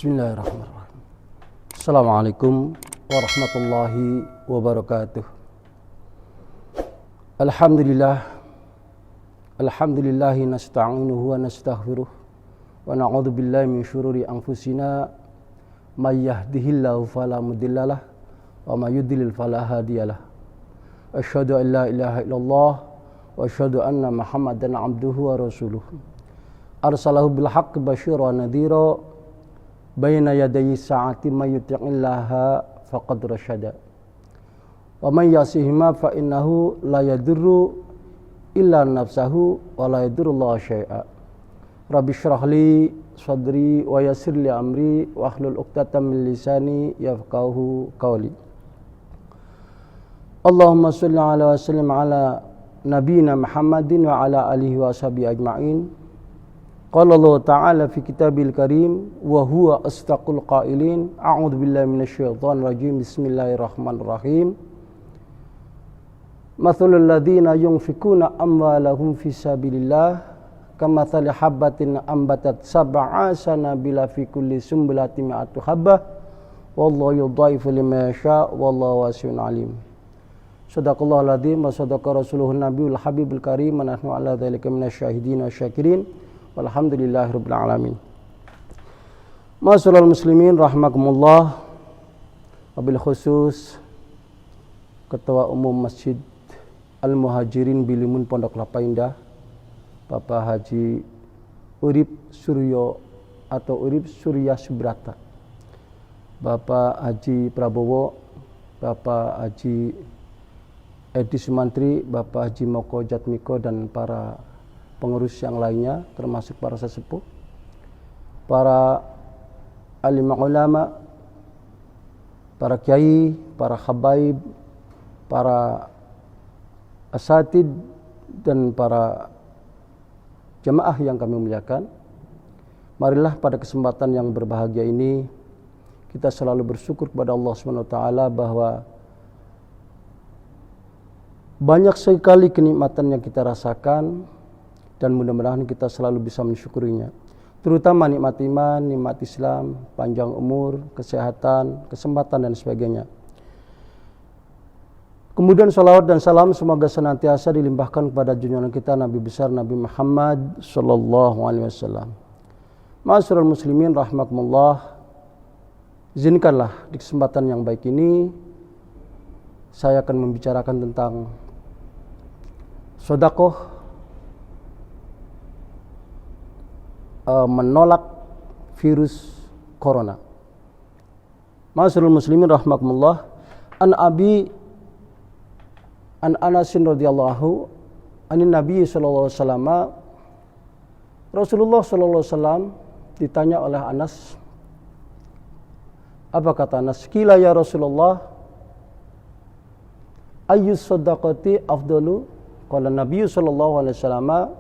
Bismillahirrahmanirrahim. Assalamualaikum warahmatullahi wabarakatuh. Alhamdulillahi nasta'inuhu wa nastaghfiruh wa na'udzu billahi min syururi anfusina may yahdihillahu fala mudhillalah wa may yudlil fala hadiyalah. Asyhadu an la ilaha illallah wa asyhadu anna Muhammadan abduhu wa rasuluh. Arsalahu bil haqqi basyiran wa nadhira baina yadayi sa'ati may yuti'illaha faqad rasyada wa man yasihima fa innahu la yadurru illa nafsahu wa la yadurrullaha syai'a. Rabbi shrah li sadri wa yassir li amri wa hlul 'uqdatam min lisani yafqahu qawli. Allahumma shalli ala wa sallim ala nabiyyina Muhammadin wa ala alihi wa sahbihi ajma'in. Qala Allah Ta'ala fi kitabil karim wa huwa asdaqul qailin. A'udzu billahi minasyaitonir rajim. Bismillahirrahmanirrahim. Mathalul ladzina yunfikuna amwalahum fi sabilillah kamathali habbatin ambatat sab'a sanabila fi kulli sumbulatin mi'atu habbah wallahu yudha'ifu liman yasha' wallahu wasi'un 'alim. Shadaqallahul adzim wa shadaqa rasuluhun nabiyul habibul karim wa nahnu 'ala dzalika minasyahidin wasyakirin. Walhamdulillahirabbil alamin. Ma'asyiral muslimin rahimakumullah. Wabil khusus Ketua Umum Masjid Al-Muhajirin Bilimun Pondok Kelapa Indah, Bapak Haji Urip Suryo atau Urip Surya Subrata, Bapak Haji Prabowo, Bapak Haji Edi Sumantri, Bapak Haji Moko Jatmiko, dan para pengurus yang lainnya, termasuk para sesepuh, para alim ulama, para kiai, para habaib, para asatid, dan para jemaah yang kami muliakan. Marilah pada kesempatan yang berbahagia ini kita selalu bersyukur kepada Allah SWT bahwa banyak sekali kenikmatan yang kita rasakan, dan mudah-mudahan kita selalu bisa mensyukurinya, terutama nikmat iman, nikmat Islam, panjang umur, kesehatan, kesempatan, dan sebagainya. Kemudian salawat dan salam semoga senantiasa dilimpahkan kepada junjungan kita Nabi besar Nabi Muhammad sallallahu alaihi wasallam. Ma'asyiral muslimin rahimakumullah, izinkanlah di kesempatan yang baik ini saya akan membicarakan tentang sedekah menolak virus corona. Ma'asyiral muslimin rahimakumullah, an Anasin radhiyallahu anin Nabi sallallahu alaihi wasallam, Rasulullah sallallahu alaihi wasallam ditanya oleh Anas. Apa kata Anas? Qila ya Rasulullah, ayyus sadaqati afdalu? Qala Nabi sallallahu alaihi wasallam,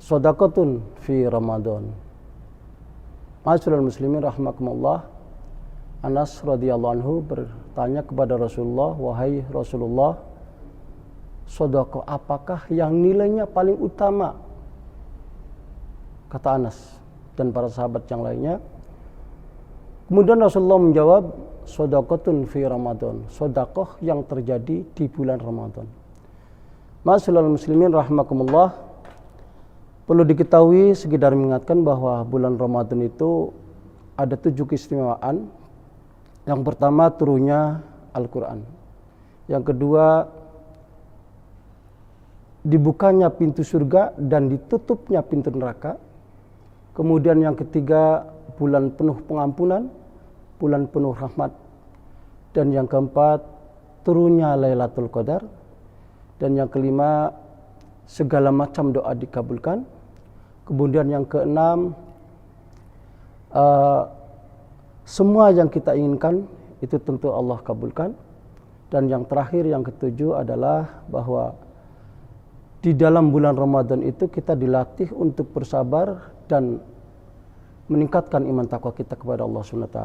sadaqatun fi Ramadan. Ma'asyiral muslimin rahimakumullah, Anas radhiyallahu anhu bertanya kepada Rasulullah, wahai Rasulullah, sedekah apakah yang nilainya paling utama? Kata Anas dan para sahabat yang lainnya. Kemudian Rasulullah menjawab, sedekatun fi Ramadan, sedekah yang terjadi di bulan Ramadan. Ma'asyiral muslimin rahimakumullah, perlu diketahui, sekedar mengingatkan bahwa bulan Ramadan itu ada 7 keistimewaan. Yang pertama, turunnya Al-Quran. Yang kedua, dibukanya pintu surga dan ditutupnya pintu neraka. Kemudian yang ketiga, bulan penuh pengampunan, bulan penuh rahmat. Dan yang keempat, turunnya Lailatul Qadar. Dan yang kelima, segala macam doa dikabulkan. Kemudian yang keenam, semua yang kita inginkan itu tentu Allah kabulkan. Dan yang terakhir, yang ketujuh adalah bahwa di dalam bulan Ramadan itu kita dilatih untuk bersabar dan meningkatkan iman takwa kita kepada Allah SWT.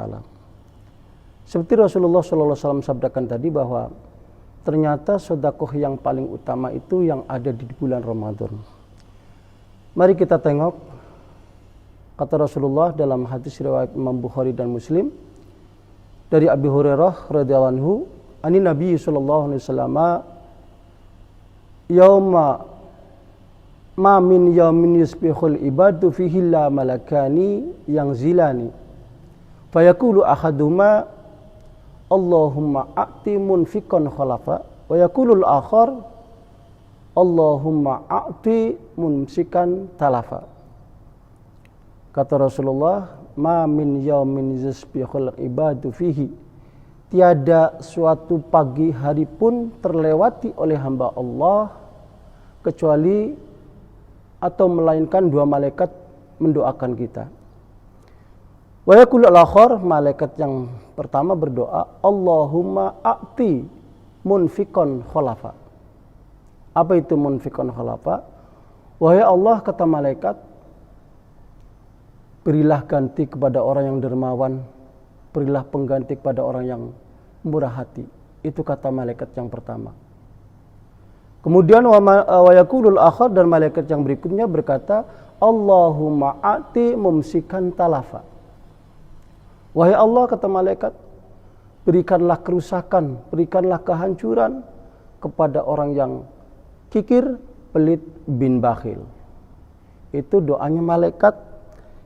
Seperti Rasulullah SAW sabdakan tadi bahwa ternyata sedekah yang paling utama itu yang ada di bulan Ramadan. Mari kita tengok Kata Rasulullah dalam hadis riwayat Imam Bukhari dan Muslim dari Abi Hurairah radhiyallahu anhu, ani Nabi sallallahu alaihi wasallam, yauma ma min yaumin yusbihul ibadu fihi la malakani yang zilani fayaqulu ahaduma Allahumma a'ti munfiqan khalafa wa yaqulul akhar Allahumma a'ti mumsikan talafa. Kata Rasulullah, ma min yaumin yusbihul ibadu fihi, tiada suatu pagi hari pun terlewati oleh hamba Allah kecuali atau melainkan dua malaikat mendoakan kita. Wa yaqulu al-akhar, malaikat yang pertama berdoa, Allahumma a'ti munfiqan khalafa. Apa itu munfiqan khalafa? Wahai Allah, kata malaikat, berilah ganti kepada orang yang dermawan, berilah pengganti kepada orang yang murah hati. Itu kata malaikat yang pertama. Kemudian wa yaqulul akhar, dan malaikat yang berikutnya berkata, Allahumma a'ti mumsikan talafa. Wahai Allah, kata malaikat, berikanlah kerusakan, berikanlah kehancuran kepada orang yang kikir, pelit, bin bakhil. Itu doanya malaikat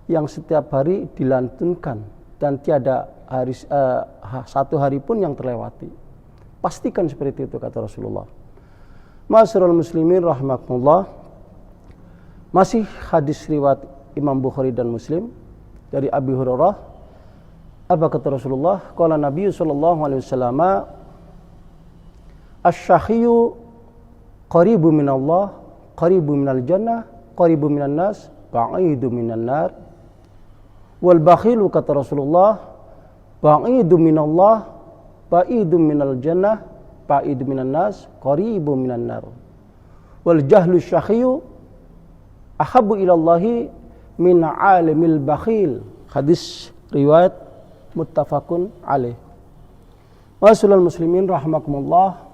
yang setiap hari dilantunkan dan tiada satu hari pun yang terlewati. Pastikan seperti itu, kata Rasulullah. Ma'asyiral muslimin rahimakumullah. Masih hadis riwayat Imam Bukhari dan Muslim dari Abi Hurairah. Apa kata Rasulullah? Qala Nabi sallallahu alaihi wasallam, asy-syahiyyu qaribu minallah, qaribu minal jannah, qaribu minan nas, ba'idu minan nar. Wal bakhilu, kata Rasulullah, ba'idu minallah, ba'idu minal jannah, ba'idu minan nas, qaribu minan nar. Wal jahlu syahiyyu ahabbu ilallahi min alimil bakhil. Hadis riwayat muttafaqun alaih. Ma'asyiral muslimin rahimakumullah.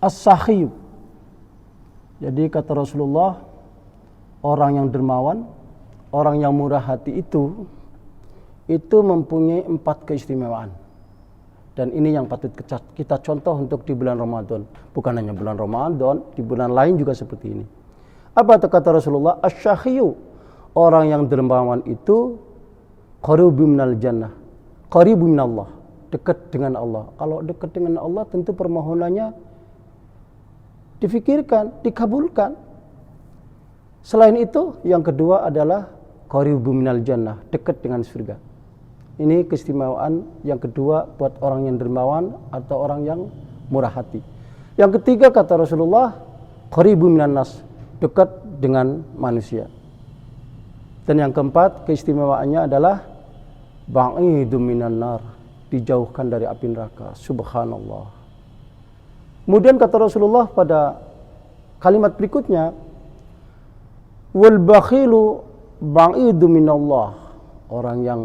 As-sakhiyyu, jadi kata Rasulullah, orang yang dermawan, orang yang murah hati itu mempunyai 4 keistimewaan. Dan ini yang patut kita contoh untuk di bulan Ramadan. Bukan hanya bulan Ramadan, di bulan lain juga seperti ini. Apa kata Rasulullah? Asy-syahiyyu, orang yang dermawan itu qaribu minal jannah, qaribu minallah, dekat dengan Allah. Kalau dekat dengan Allah tentu permohonannya difikirkan, dikabulkan. Selain itu, yang kedua adalah qaribu minal jannah, dekat dengan surga. Ini keistimewaan yang kedua buat orang yang dermawan atau orang yang murah hati. Yang ketiga, kata Rasulullah, qaribu minan nas, dekat dengan manusia. Dan yang keempat, keistimewaannya adalah ba'idu minan nar, dijauhkan dari api neraka. Subhanallah. Kemudian kata Rasulullah pada kalimat berikutnya, wal bakhilu ba'idu minallah, orang yang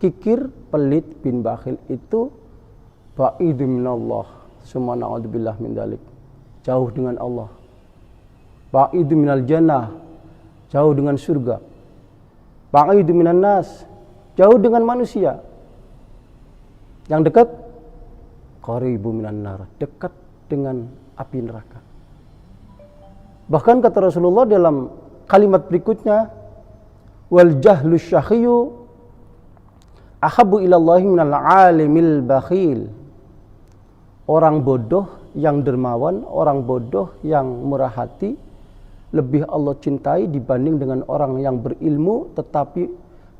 kikir, pelit, bin bakhil itu ba'idu minallah. Summa na'udzubillah min dzalik, jauh dengan Allah. Ba'idu minal jannah, jauh dengan surga. Ba'idu minan nas, jauh dengan manusia. Yang dekat, qaribu minan nar, dekat dengan api neraka. Bahkan kata Rasulullah dalam kalimat berikutnya, wal jahlu syahiyyu ahabbu ilallahi minal alimil bakhil. Orang bodoh yang dermawan, orang bodoh yang murah hati, lebih Allah cintai dibanding dengan orang yang berilmu tetapi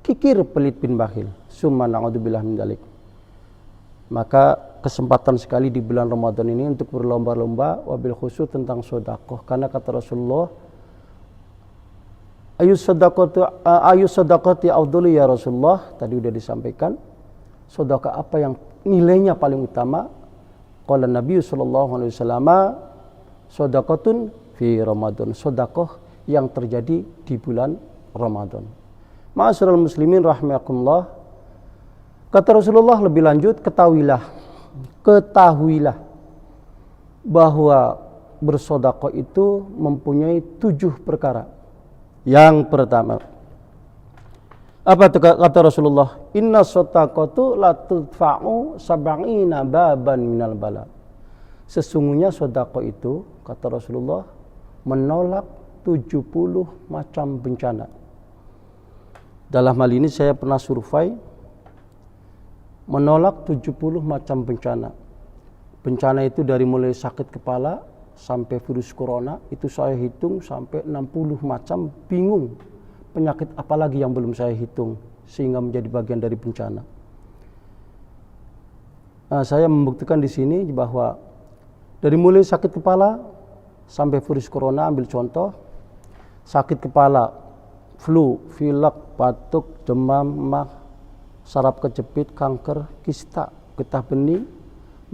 kikir, pelit, bin bakhil. Summa na'udzubillah min dzalik. Maka kesempatan sekali di bulan Ramadan ini untuk berlomba-lomba, wabil khusus tentang sedekah. Karena kata Rasulullah, ayu sedekati afdalu ya Rasulullah. Tadi sudah disampaikan, sedekah apa yang nilainya paling utama? Qala Nabi sallallahu alaihi wasallam, sedekatun fi Ramadan, sedekah yang terjadi di bulan Ramadan. Ma'asyiral muslimin rahimakumullah. Kata Rasulullah lebih lanjut, ketahuilah bahwa bersedekah itu mempunyai 7 perkara. Yang pertama, Apa kata Rasulullah? Inna shadaqatu la tudfa'u sab'ina baban minal bala. Sesungguhnya sedekah itu, kata Rasulullah, menolak 70 macam bencana. Dalam hal ini saya pernah survei, menolak 70 macam bencana. Bencana itu dari mulai sakit kepala sampai virus corona, itu saya hitung sampai 60 macam, bingung. Penyakit apalagi yang belum saya hitung sehingga menjadi bagian dari bencana. Nah, saya membuktikan di sini bahwa dari mulai sakit kepala sampai virus corona, ambil contoh, sakit kepala, flu, pilek, batuk, demam, mah, saraf kejepit, kanker, kista, getah bening,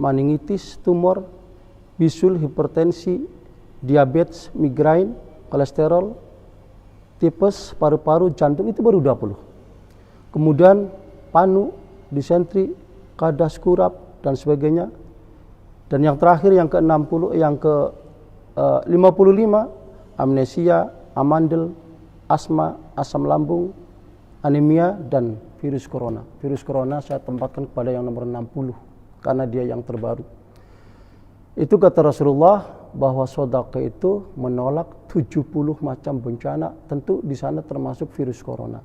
meningitis, tumor, bisul, hipertensi, diabetes, migrain, kolesterol, tipes, paru-paru, jantung, itu baru 20. Kemudian panu, disentri, kadas kurap dan sebagainya. Dan yang terakhir yang ke-60, yang ke-55, amnesia, amandel, asma, asam lambung, anemia, dan virus corona. Virus corona saya tempatkan kepada yang nomor 60 karena dia yang terbaru. Itu kata Rasulullah bahwa sedekah itu menolak 70 macam bencana, tentu di sana termasuk virus corona.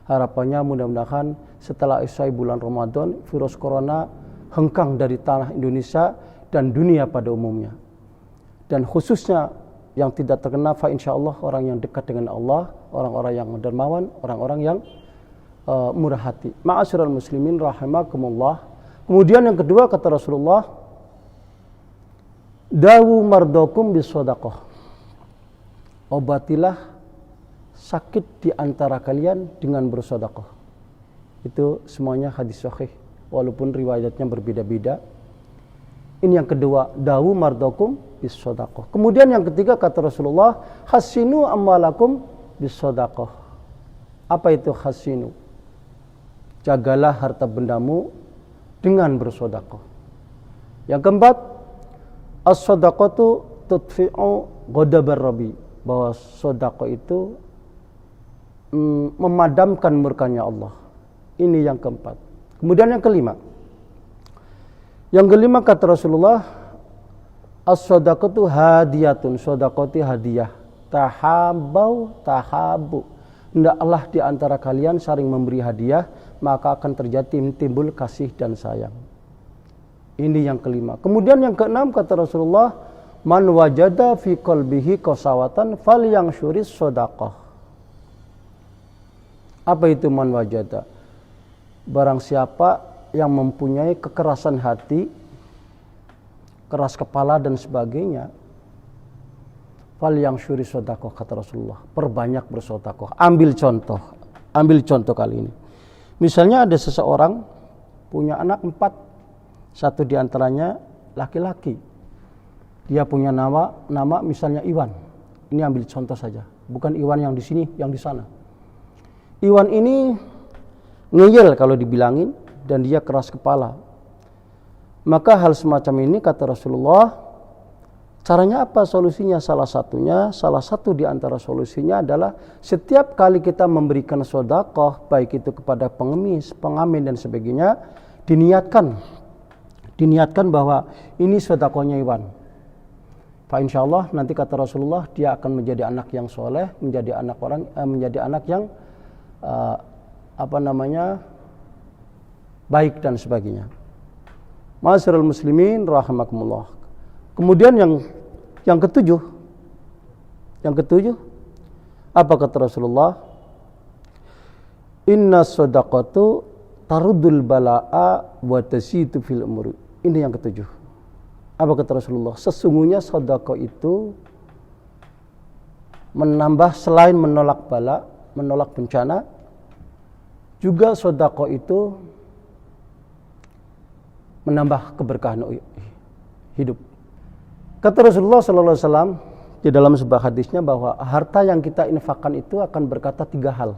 Harapannya mudah-mudahan setelah usai bulan Ramadan, virus corona hengkang dari tanah Indonesia dan dunia pada umumnya. Dan khususnya yang tidak terkena, fa insyaallah orang yang dekat dengan Allah, orang-orang yang dermawan, orang-orang yang murah hati. Ma'asyiral muslimin rahimakumullah. Kemudian yang kedua kata Rasulullah, dawu mardokum bisodakoh. Obatilah sakit di antara kalian dengan bersodakoh. Itu semuanya hadis sahih, walaupun riwayatnya berbeda-beda. Ini yang kedua, dawu mardokum bisodakoh. Kemudian yang ketiga kata Rasulullah, hasinu amwalakum bisodakoh. Apa itu hasinu? Jagalah harta bendamu dengan bersodakoh. Yang keempat, as-sadaqatu tudfi'u ghadabar rabbi, bahwa sedekah itu memadamkan murkanya Allah. Ini yang keempat. Kemudian yang kelima. Yang kelima kata Rasulullah, as-sadaqatu hadiyatun, sedekah itu hadiah. Tahabu. Hendaklah di antara kalian saling memberi hadiah, maka akan terjadi timbul kasih dan sayang. Ini yang kelima. Kemudian yang keenam kata Rasulullah, man wajada fi qalbihi qasawatan falyangshuris shadaqah. Apa itu man wajada? Barang siapa yang mempunyai kekerasan hati, keras kepala dan sebagainya, falyangshuris shadaqah kata Rasulullah. Perbanyak bersedekah. Ambil contoh kali ini. Misalnya ada seseorang punya anak 4, satu di antaranya laki-laki. Dia punya nama misalnya Iwan. Ini ambil contoh saja, bukan Iwan yang di sini, yang di sana. Iwan ini ngeyel kalau dibilangin dan dia keras kepala. Maka hal semacam ini kata Rasulullah, caranya apa solusinya? Salah satu di antara solusinya adalah setiap kali kita memberikan sedekah, baik itu kepada pengemis, pengamen dan sebagainya, diniatkan bahwa ini sedekahnya Iwan. Fa insyaallah nanti kata Rasulullah dia akan menjadi anak yang soleh, menjadi anak yang baik dan sebagainya. Ma'asyiral muslimin rahimakumullah. Kemudian yang ketujuh, apa kata Rasulullah? Inna shadaqatu tarudul bala'a wa tasitu fil umur. Ini yang ketujuh. Apa kata Rasulullah? Sesungguhnya sedekah itu menambah, selain menolak bala, menolak bencana, juga sedekah itu menambah keberkahan hidup. Kata Rasulullah sallallahu alaihi wasallam di dalam sebuah hadisnya bahwa harta yang kita infakkan itu akan berkata 3 hal.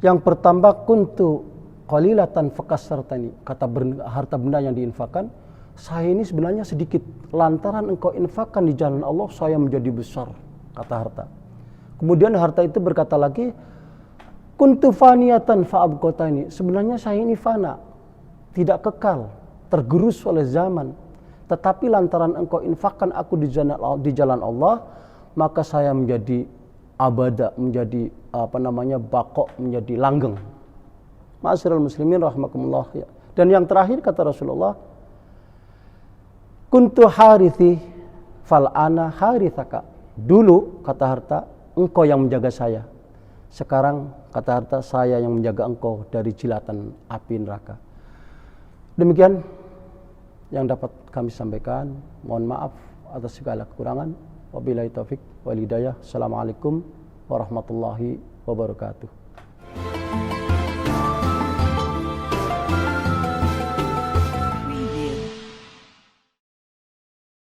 Yang pertama, kuntu qalilatan fakasartani, kata harta benda yang diinfakkan, saya ini sebenarnya sedikit, lantaran engkau infakkan di jalan Allah saya menjadi besar, kata harta. Kemudian harta itu berkata lagi, Kuntu faniyatan fa'abqotani. Sebenarnya saya ini fana, tidak kekal, tergerus oleh zaman. Tetapi lantaran engkau infakkan aku di jalan Allah, maka saya menjadi abada, menjadi baqo, menjadi langgeng. Ma'asyiral muslimin rahimakumullah. Dan yang terakhir kata Rasulullah, kuntu harithi fal ana harithaka. Dulu kata harta, engkau yang menjaga saya. Sekarang kata harta, saya yang menjaga engkau dari jilatan api neraka. Demikian yang dapat kami sampaikan. Mohon maaf atas segala kekurangan. Wabillahi taufik wal hidayah. Assalamualaikum warahmatullahi wabarakatuh.